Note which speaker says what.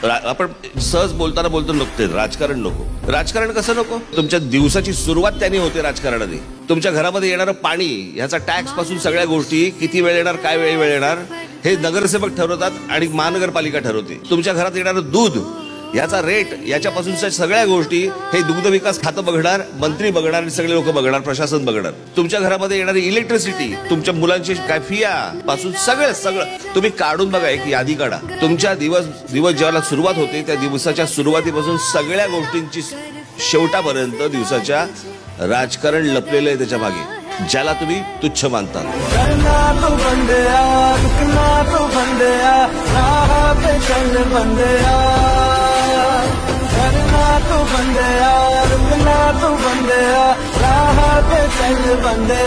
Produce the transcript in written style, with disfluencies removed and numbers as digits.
Speaker 1: आपण सहज बोलताना बोलतो नको राजकारण नको. राजकारण कसं नको? तुमच्या दिवसाची सुरुवात त्यांनी होते राजकारणाने. तुमच्या घरामध्ये येणारं पाणी, ह्याचा टॅक्स पासून सगळ्या गोष्टी, किती वेळ येणार, काय वेळ येणार, हे नगरसेवक ठरवतात आणि महानगरपालिका ठरवते. तुमच्या घरात येणारं दूध, याचा रेट, याच्यापासूनच्या सगळ्या गोष्टी हे दुग्ध विकास खातं बघणार, मंत्री बघणार आणि सगळे लोक बघणार, प्रशासन बघणार. तुमच्या घरामध्ये येणारी इलेक्ट्रिसिटी, तुमच्या मुलांची काय फिया पासून सगळं तुम्ही काढून बघा, एक यादी काढा. तुमच्या दिवस ज्याला सुरुवात होते त्या दिवसाच्या सुरुवातीपासून सगळ्या गोष्टींची शेवटापर्यंत दिवसाच्या राजकारण लपलेलं आहे त्याच्या मागे, ज्याला तुम्ही तुच्छ मानता.
Speaker 2: बंदे